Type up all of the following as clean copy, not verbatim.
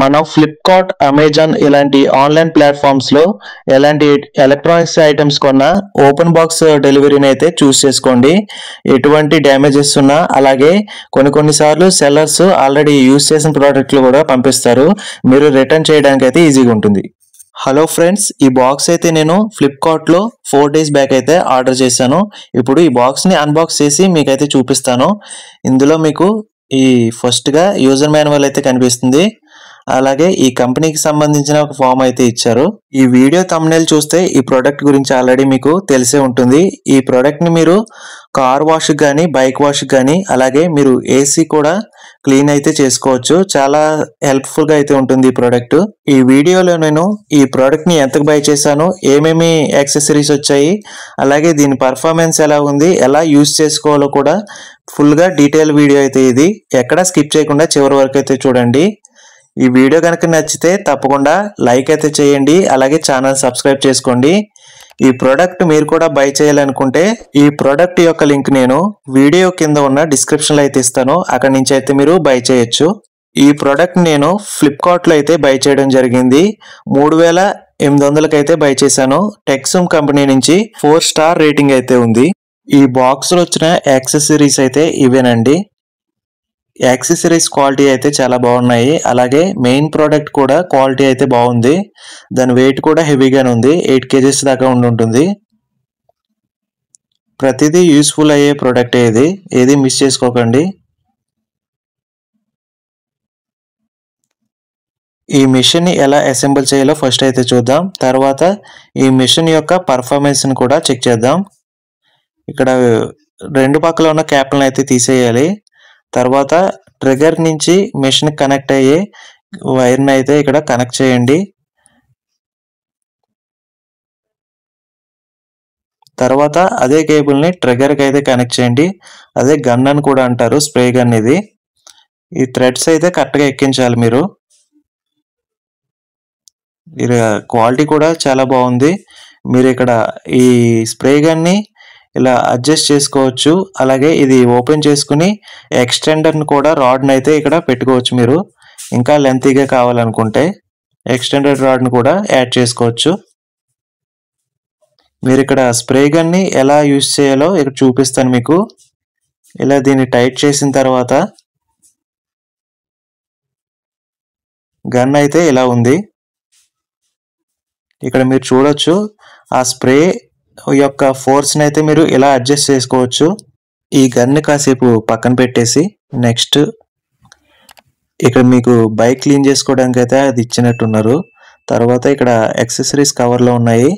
మనం Flipkart, Amazon ఇలాంటి online platforms లో ఎలాంటి ఎలక్ట్రానిక్స్ ఐటమ్స్ కొన్నా ఓపెన్ బాక్స్ డెలివరీని అయితే చూస్ చేసుకోండి. ఎటువంటి డ్యామేజెస్ ఉన్నా అలాగే కొన్ని సార్లు సెల్లర్స్ ఆల్రెడీ యూస్ చేసిన ప్రోడక్ట్లు కూడా పంపిస్తారు. మీరు రిటర్న్ చేయడానికి అయితే ఈజీగా ఉంటుంది. హలో ఫ్రెండ్స్, ఈ బాక్స్ అయితే నేను ఫ్లిప్కార్ట్లో 4 days బ్యాక్ అయితే ఆర్డర్ చేశాను. ఇప్పుడు ఈ బాక్స్ని అన్బాక్స్ చేసి మీకైతే చూపిస్తాను. ఇందులో మీకు ఈ ఫస్ట్గా యూజర్ మాన్యువల్ అయితే కనిపిస్తుంది. అలాగే ఈ కంపెనీకి సంబంధించిన ఒక ఫామ్ అయితే ఇచ్చారు. ఈ వీడియో థంబ్నెయిల్ చూస్తే ఈ ప్రోడక్ట్ గురించి ఆల్రెడీ మీకు తెలిసే ఉంటుంది. ఈ ప్రోడక్ట్ ని మీరు కార్ వాష్ కానీ బైక్ వాష్ కానీ అలాగే మీరు ఏసీ కూడా క్లీన్ అయితే చేసుకోవచ్చు. చాలా హెల్ప్ఫుల్ గా అయితే ఉంటుంది ఈ ప్రోడక్ట్. ఈ వీడియోలో నేను ఈ ప్రోడక్ట్ ని ఎంతకు బై చేశాను, ఏమేమి యాక్సెసరీస్ వచ్చాయి, అలాగే దీని పర్ఫార్మెన్స్ ఎలా ఉంది, ఎలా యూజ్ చేసుకోవాలో కూడా ఫుల్ గా డీటెయిల్ వీడియో అయితే ఇది. ఎక్కడ స్కిప్ చేయకుండా చివరి వరకు అయితే చూడండి. ఈ వీడియో కనుక నచ్చితే తప్పకుండా లైక్ అయితే చేయండి, అలాగే ఛానల్ సబ్స్క్రైబ్ చేసుకోండి. ఈ ప్రోడక్ట్ మీరు కూడా బై చేయాలనుకుంటే ఈ ప్రోడక్ట్ యొక్క లింక్ నేను వీడియో కింద ఉన్న డిస్క్రిప్షన్ లో అయితే ఇస్తాను. అక్కడి నుంచి అయితే మీరు బై చేయొచ్చు. ఈ ప్రోడక్ట్ నేను ఫ్లిప్కార్ట్ లో అయితే బై చేయడం జరిగింది. 3800 అయితే బై చేశాను. టెక్సమ్ కంపెనీ నుంచి 4 star రేటింగ్ అయితే ఉంది. ఈ బాక్స్ లో వచ్చిన యాక్సెసరీస్ అయితే ఇవేనండి. యాక్సెసరీస్ క్వాలిటీ అయితే చాలా బాగున్నాయి. అలాగే మెయిన్ ప్రోడక్ట్ కూడా క్వాలిటీ అయితే బాగుంది. దాని వెయిట్ కూడా హెవీగానే ఉంది. 8 kgs దాకా ఉంటుంది. ప్రతిదీ యూస్ఫుల్ అయ్యే ప్రోడక్ట్ ఇది, ఏది మిస్ చేసుకోకండి. ఈ మిషన్ ని ఎలా అసెంబుల్ చేయాలో ఫస్ట్ అయితే చూద్దాం. తర్వాత ఈ మిషన్ యొక్క పర్ఫార్మెన్స్ ని కూడా చెక్ చేద్దాం. ఇక్కడ 2 పక్కల ఉన్న క్యాప్లను అయితే తీసేయాలి. తర్వాత ట్రిగర్ నుంచి మెషిన్ కనెక్ట్ అయ్యే వైర్ని అయితే ఇక్కడ కనెక్ట్ చేయండి. తర్వాత అదే కేబుల్ని ట్రిగర్కి అయితే కనెక్ట్ చేయండి. అదే గన్ అని కూడా అంటారు, స్ప్రే గన్ ఇది. ఈ థ్రెడ్స్ అయితే కరెక్ట్గా ఎక్కించాలి మీరు. క్వాలిటీ కూడా చాలా బాగుంది. మీరు ఇక్కడ ఈ స్ప్రే గన్ని ఇలా అడ్జస్ట్ చేసుకోవచ్చు. అలాగే ఇది ఓపెన్ చేసుకుని ఎక్స్టెండర్ని కూడా రాడ్ని అయితే ఇక్కడ పెట్టుకోవచ్చు. మీరు ఇంకా లెంతీగా కావాలనుకుంటే ఎక్స్టెండెడ్ రాడ్ని కూడా యాడ్ చేసుకోవచ్చు. మీరు ఇక్కడ స్ప్రే గన్ని ఎలా యూజ్ చేయాలో ఇక్కడ చూపిస్తాను మీకు. ఇలా దీన్ని టైట్ చేసిన తర్వాత గన్ అయితే ఇలా ఉంది. ఇక్కడ మీరు చూడొచ్చు ఆ స్ప్రే యొక్క ఫోర్స్ని అయితే మీరు ఇలా అడ్జస్ట్ చేసుకోవచ్చు. ఈ గన్ని కాసేపు పక్కన పెట్టేసి నెక్స్ట్ ఇక్కడ మీకు బైక్ క్లీన్ చేసుకోవడానికి అయితే అది ఇచ్చినట్టున్నారు. తర్వాత ఇక్కడ యాక్సెసరీస్ కవర్లో ఉన్నాయి.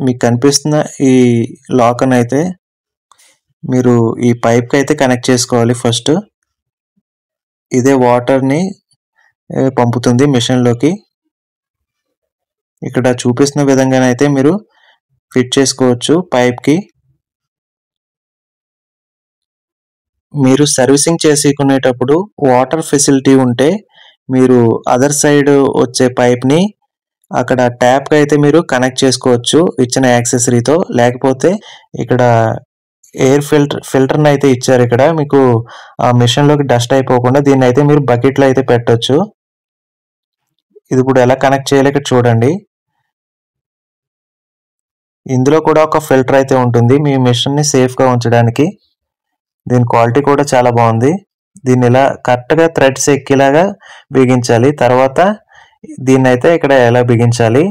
మీకు కనిపిస్తున్న ఈ లాక్ అయితే మీరు ఈ పైప్కి అయితే కనెక్ట్ చేసుకోవాలి. ఫస్ట్ ఇదే వాటర్ని పంపుతుంది మిషన్లోకి. ఇక్కడ చూపిస్తున్న విధంగానైతే మీరు ఫిట్ చేసుకోవచ్చు పైప్కి. మీరు సర్వీసింగ్ చేసుకునేటప్పుడు వాటర్ ఫెసిలిటీ ఉంటే మీరు అదర్ సైడ్ వచ్చే పైప్ని అక్కడ ట్యాప్కి అయితే మీరు కనెక్ట్ చేసుకోవచ్చు ఇచ్చిన యాక్సెసరీతో. లేకపోతే ఇక్కడ ఎయిర్ ఫిల్టర్ని అయితే ఇచ్చారు. ఇక్కడ మీకు ఆ మిషన్లోకి డస్ట్ అయిపోకుండా దీన్ని అయితే మీరు బకెట్లో అయితే పెట్టొచ్చు. ఇది ఇప్పుడు ఎలా కనెక్ట్ చేయాలి ఇక్కడ చూడండి. ఇందులో కూడా ఒక ఫిల్టర్ అయితే ఉంటుంది మీ మిషన్ని సేఫ్గా ఉంచడానికి. దీని క్వాలిటీ కూడా చాలా బాగుంది. దీన్ని ఇలా కరెక్ట్గా థ్రెడ్స్ ఎక్కేలాగా బిగించాలి. తర్వాత దీన్ని అయితే ఇక్కడ ఎలా బిగించాలి.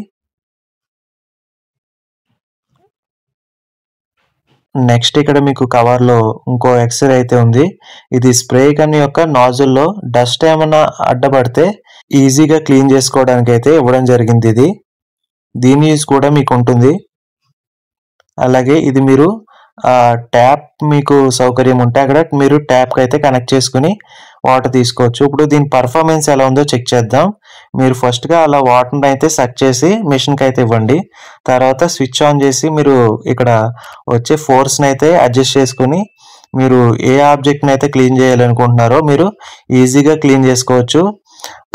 నెక్స్ట్ ఇక్కడ మీకు కవర్లో ఇంకో ఎక్స్రే అయితే ఉంది. ఇది స్ప్రే గన్ యొక్క నాజిల్లో డస్ట్ ఏమైనా అడ్డపడితే ఈజీగా క్లీన్ చేసుకోవడానికి అయితే ఇవ్వడం జరిగింది. ఇది దీని యూజ్ కూడా మీకు ఉంటుంది. అలాగే ఇది మీరు ట్యాప్ మీకు సౌకర్యం ఉంటే అక్కడ మీరు ట్యాప్కి అయితే కనెక్ట్ చేసుకుని వాటర్ తీసుకోవచ్చు. ఇప్పుడు దీని పర్ఫార్మెన్స్ ఎలా ఉందో చెక్ చేద్దాం. మీరు ఫస్ట్గా అలా వాటర్ని అయితే సక్ చేసి మిషన్కి అయితే ఇవ్వండి. తర్వాత స్విచ్ ఆన్ చేసి మీరు ఇక్కడ వచ్చే ఫోర్స్ని అయితే అడ్జస్ట్ చేసుకుని మీరు ఏ ఆబ్జెక్ట్ని అయితే క్లీన్ చేయాలనుకుంటున్నారో మీరు ఈజీగా క్లీన్ చేసుకోవచ్చు.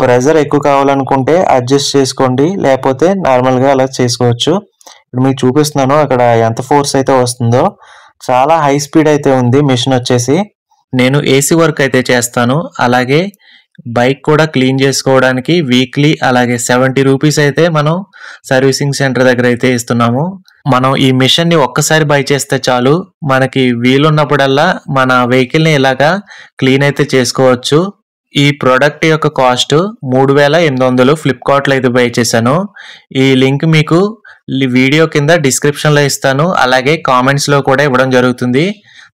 ప్రెజర్ ఎక్కువ కావాలనుకుంటే అడ్జస్ట్ చేసుకోండి, లేకపోతే నార్మల్గా అలా చేసుకోవచ్చు. ఇప్పుడు మీకు చూపిస్తున్నాను అక్కడ ఎంత ఫోర్స్ అయితే వస్తుందో. చాలా హై స్పీడ్ అయితే ఉంది మిషన్ వచ్చేసి. నేను ఏసీ వర్క్ అయితే చేస్తాను. అలాగే బైక్ కూడా క్లీన్ చేసుకోవడానికి వీక్లీ అలాగే 70 రూపీస్ అయితే మనం సర్వీసింగ్ సెంటర్ దగ్గర అయితే ఇస్తున్నాము. మనం ఈ మిషన్ ని ఒక్కసారి బై చేస్తే చాలు, మనకి వీలున్నప్పుడల్లా మన వెహికల్ ని ఇలాగా క్లీన్ అయితే చేసుకోవచ్చు. ఈ ప్రోడక్ట్ యొక్క కాస్ట్ 3800 ఫ్లిప్కార్ట్ లో అయితే బై చేశాను. ఈ లింక్ మీకు వీడియో కింద డిస్క్రిప్షన్ లో ఇస్తాను, అలాగే కామెంట్స్ లో కూడా ఇవ్వడం జరుగుతుంది.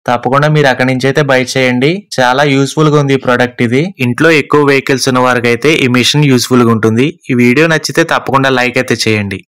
తప్పకుండా మీరు అక్కడి నుంచి అయితే బై చేయండి. చాలా యూస్ఫుల్ గా ఉంది ఈ ప్రోడక్ట్. ఇది ఇంట్లో ఎక్కువ వెహికల్స్ ఉన్న వారికి అయితే ఈ మిషన్ యూస్ఫుల్ గా ఉంటుంది. ఈ వీడియో నచ్చితే తప్పకుండా లైక్ అయితే చేయండి.